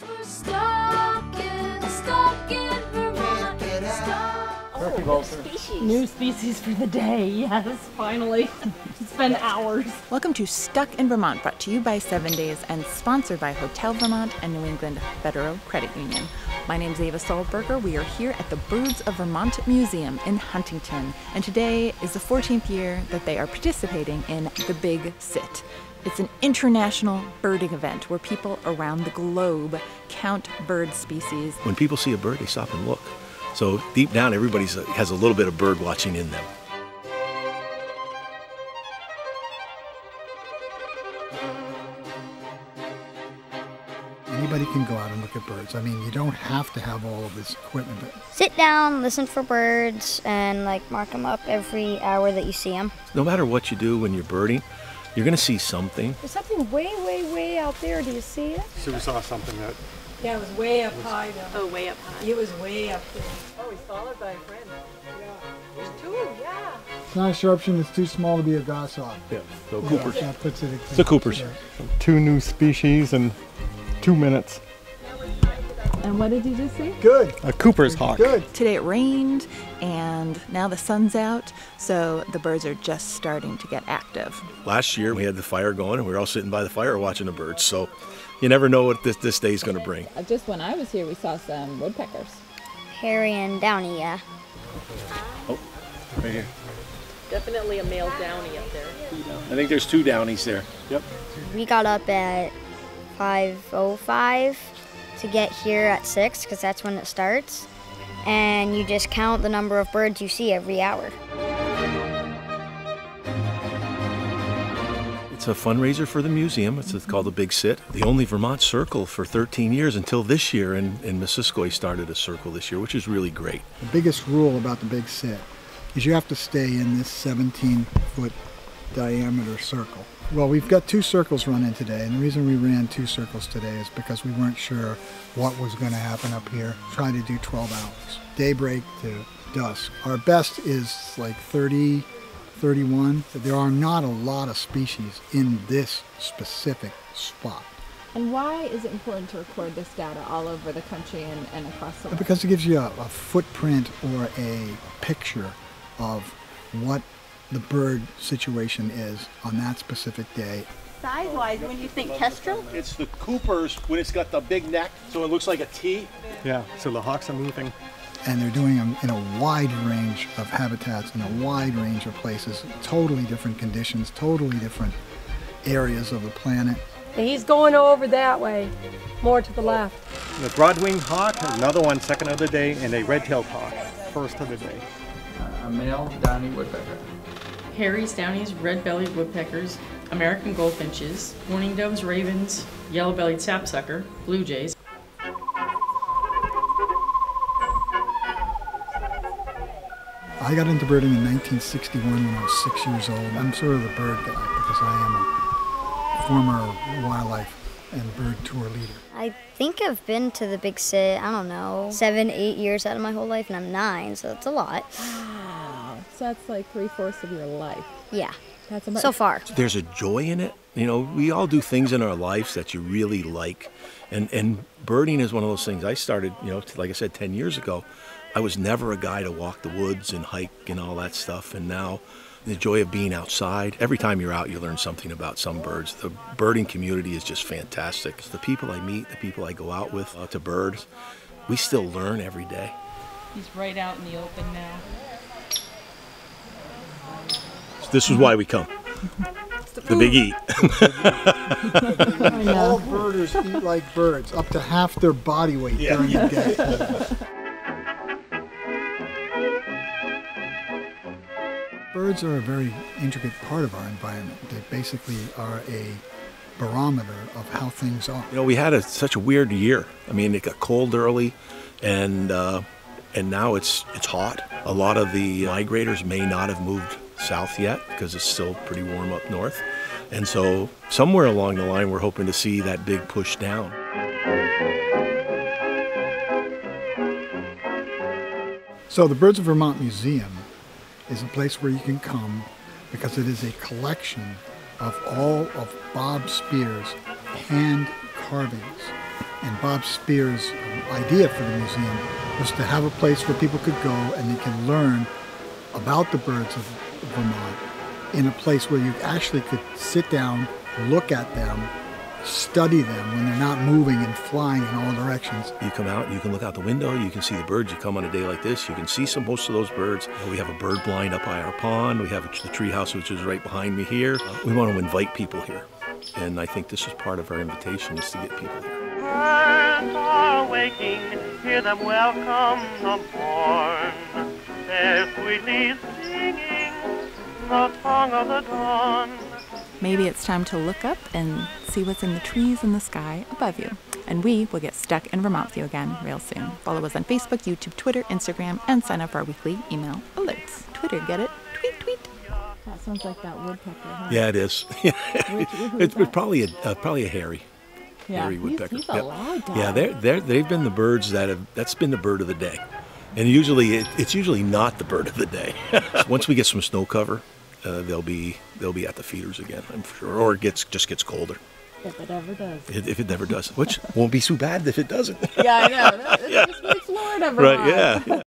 We're stuck in Vermont. New species for the day, yes, finally. It's been hours. Welcome to Stuck in Vermont, brought to you by 7 Days and sponsored by Hotel Vermont and New England Federal Credit Union. My name is Ava Solberger. We are here at the Birds of Vermont Museum in Huntington, and today is the 14th year that they are participating in the Big Sit. It's an international birding event where people around the globe count bird species. When people see a bird, they stop and look. So deep down, everybody has a little bit of bird watching in them. Anybody can go out and look at birds. I mean, you don't have to have all of this equipment. Sit down, listen for birds, and mark them up every hour that you see them. No matter what you do when you're birding, you're going to see something. There's something way, way, way out there. Do you see it? So we saw something that... Yeah, it was way up high though. Oh, way up high. It was way up there. Oh, he's followed by a friend. Yeah. There's two, yeah. It's not a sharpshin, it's too small to be a goshawk. Yeah, so Coopers. That puts it It's the Coopers. 2 new species in 2 minutes. And what did you just say? Good. A Cooper's hawk. Good. Today it rained, and now the sun's out, so the birds are just starting to get active. Last year, we had the fire going, and we were all sitting by the fire watching the birds. So you never know what this day's going to bring. Just when I was here, we saw some woodpeckers. Hairy and Downy, yeah. Oh, right here. Definitely a male downy up there. I think there's 2 downies there. Yep. We got up at 5:05 to get here at 6 because that's when it starts. And you just count the number of birds you see every hour. It's a fundraiser for the museum. It's called the Big Sit. The only Vermont circle for 13 years until this year, and Missisquoi started a circle this year, which is really great. The biggest rule about the Big Sit is you have to stay in this 17-foot diameter circle. Well, we've got 2 circles running today, and the reason we ran 2 circles today is because we weren't sure what was going to happen up here. Trying to do 12 hours, daybreak to dusk. Our best is like 30, 31. There are not a lot of species in this specific spot. And why is it important to record this data all over the country and across the world? Because it gives you a footprint or a picture of what the bird situation is on that specific day. Size-wise, when you think kestrel? It's the Coopers when it's got the big neck, so it looks like a T. Yeah, so the hawks are moving. And they're doing them in a wide range of habitats, in a wide range of places, totally different conditions, totally different areas of the planet. He's going over that way, more to the left. The broad-winged hawk, another one, second of the day, and a red-tailed hawk, first of the day. A male downy woodpecker. Hairies, downies, red-bellied woodpeckers, American goldfinches, mourning doves, ravens, yellow-bellied sapsucker, blue jays. I got into birding in 1961 when I was 6 years old. I'm sort of the bird guy because I am a former wildlife and bird tour leader. I think I've been to the Big Sit, I don't know, 7, 8 years out of my whole life, and I'm 9, so that's a lot. Wow. So that's like 3/4 of your life. Yeah, That's about so far. There's a joy in it. You know, we all do things in our lives that you really like. And birding is one of those things. I started, like I said, 10 years ago. I was never a guy to walk the woods and hike and all that stuff. And now the joy of being outside. Every time you're out, you learn something about some birds. The birding community is just fantastic. The people I meet, the people I go out with to birds, we still learn every day. He's right out in the open now. This is why we come. The big eat. All birders eat like birds, up to half their body weight during the day. Birds are a very intricate part of our environment. They basically are a barometer of how things are. We had such a weird year. I mean, it got cold early, and now it's hot. A lot of the migrators may not have moved south yet because it's still pretty warm up north. And so somewhere along the line, we're hoping to see that big push down. So the Birds of Vermont Museum is a place where you can come because it is a collection of all of Bob Spear's hand carvings And Bob Spear's idea for the museum was to have a place where people could go and they can learn about the birds of Vermont in a place where you actually could sit down, look at them, study them when they're not moving and flying in all directions. You come out, you can look out the window, you can see the birds. You come on a day like this, you can see most of those birds. We have a bird blind up by our pond. We have the tree house, which is right behind me here. We want to invite people here. And I think this is part of our invitation, is to get people here. Birds are waking, hear them welcome the morn. They're sweetly singing the song of the dawn. Maybe it's time to look up and see what's in the trees in the sky above you. And we will get stuck in Vermont with you again real soon. Follow us on Facebook, YouTube, Twitter, Instagram, and sign up for our weekly email alerts. Twitter, get it? Tweet, tweet. That sounds like that woodpecker, huh? Yeah, it is. It's probably a hairy. Yeah, Hairy woodpecker. he's a loud dog. Yeah, they've been the birds that's been the bird of the day. And usually it's usually not the bird of the day. Once we get some snow cover, they'll be at the feeders again, I'm sure, or it just gets colder. If it ever does. If it never does, which won't be so bad if it doesn't. Yeah, I know. It's Florida, Vermont. Right? Yeah.